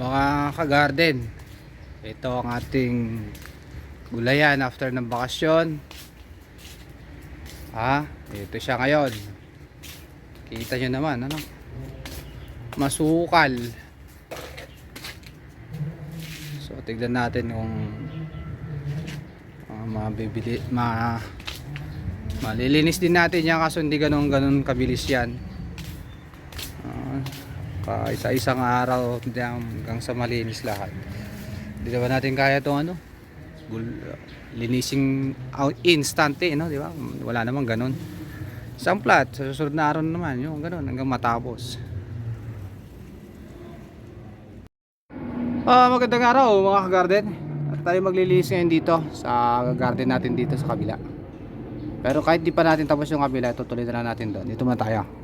Mga ka-garden, ito ang ating gulayan after ng bakasyon. Ito siya ngayon. Kita nyo naman, ano? Masukal. So, tignan natin kung mabibili, malilinis din natin yan, kaso hindi ganun kabilis yan. Isa-isang araw hanggang sa malinis lahat. Hindi naman natin kaya itong linising instant no? Di ba? Wala namang ganun. Isang plat, sa susunod na araw naman yung ganun hanggang matapos. Magandang araw mga ka-garden. At tayo maglilinis ngayon dito sa garden natin dito sa kabila. Pero kahit di pa natin tapos yung kabila, tutuloy na natin doon. Dito muna tayo.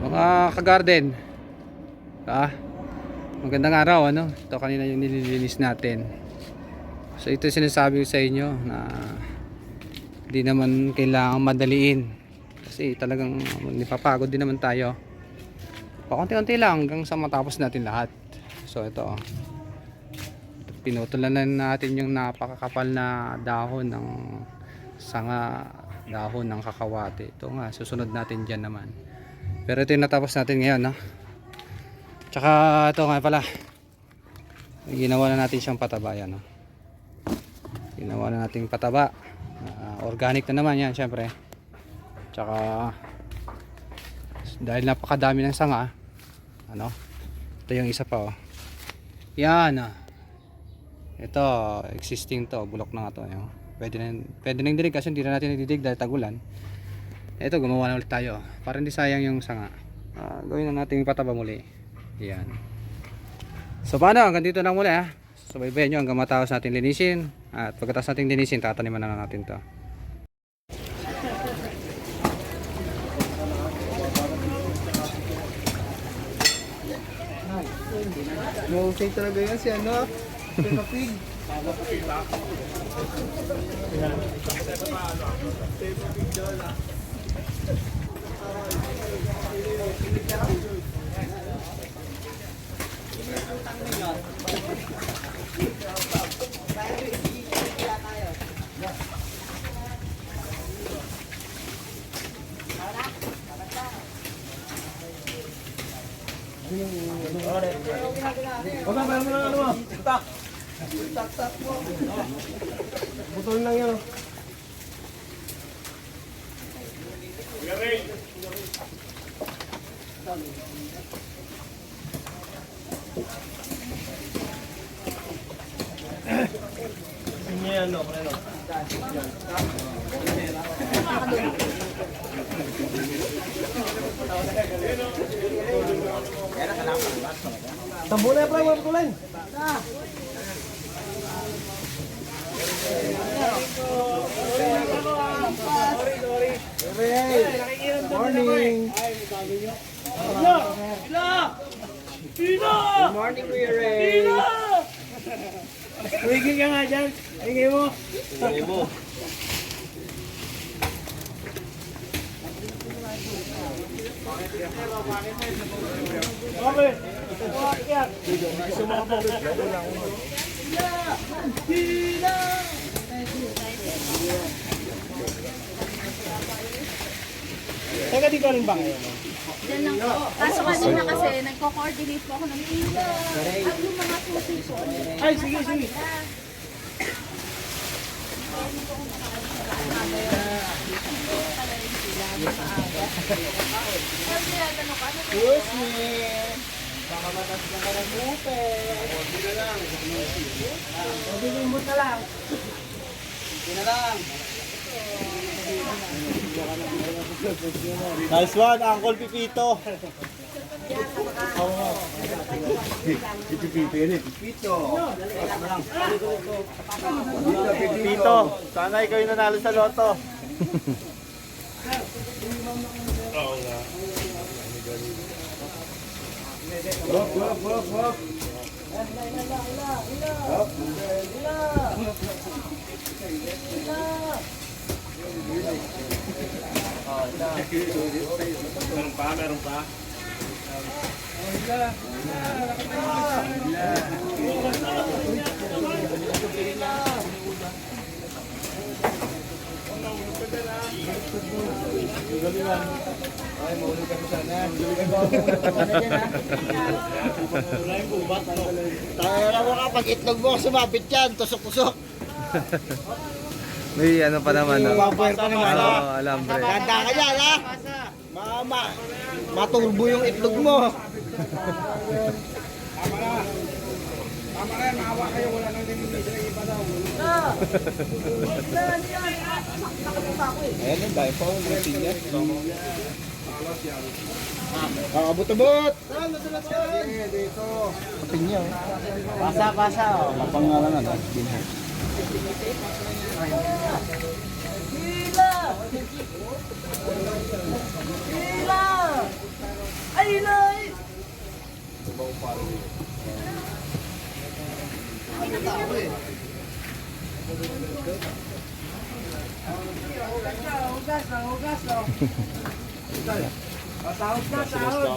Mga ka-garden, magandang araw, ano? Ito kanina yung nililinis natin. So ito sinasabi ko sa inyo na hindi naman kailangan madaliin kasi talagang napapagod din naman tayo. pakunti-unti lang hanggang sa matapos natin lahat. So ito oh. Pinutulan na natin yung napakakapal na dahon ng sanga, dahon ng kakawate. Ito nga, susunod natin dyan naman. Pero ito yung natapos natin ngayon, no? Tsaka ito nga pala, ginawa na natin siyang pataba yan, no? Ginawa na natin pataba. Organic na naman yan, syempre. Tsaka dahil napakadami ng sanga, ano? Ito yung isa pa, oh. Yan, ito, existing to, bulok na nga to, no? Pwede na yung dilig kasi hindi na natin nadidig dahil tagulan. Ito, gumawa na ulit tayo para hindi sayang yung sanga. Gawin na natin yung pataba muli. Yan. So paano, hanggang dito lang muli, ha. Subaybayan nyo hanggang matapos natin linisin. At pagkatapos natin linisin, tataniman na natin to. Mahusay talaga yan si ano? Peppa Pig. Baka meron mo lang ano mo? Tak! Tak mo! Butol lang yan. Sige yan, no? Tambo na pre, wala tulen. Morning. Good morning, Kuya Ray. Wigil ka nga dyan. Hingin mo. Hingin mo. Okay. Teka, di ka rin ba ngayon? Diyan lang po. Kaso kanina kasi nagko-coordinate po ako ng ilo. At yung mga susi po. Ay, sige, sige. Excuse me. Baka matas ka ng bupe. Hindi na lang. Hindi na lang. Hindi na lang. Nice one, Uncle Pipito. Pipito, sana ikaw yung nanalo sa loto. Wop. Meron pa. Ay, mauli kami sana. Tara mo ka, pag itlog mo, sumabit yan, tusok-tusok. May ano pa naman, no? Papuwer pa naman. Oo, alambre. Ganda ka dyan, ha? Maturbo yung itlog mo. Tama na, maawa kayo, wala nang limitation ng iba daw. Ayan, dahil pa akong routine niya. Abot-abot! Dito. Kapin niya. Pasa. Mapangalan na. Hila! Ay, nay! Hugas. Sahod na, sahod.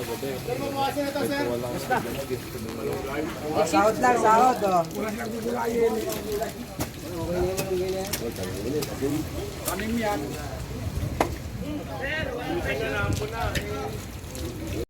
Sahod lang, sahod. Walang nagugulayin. Kanim yan.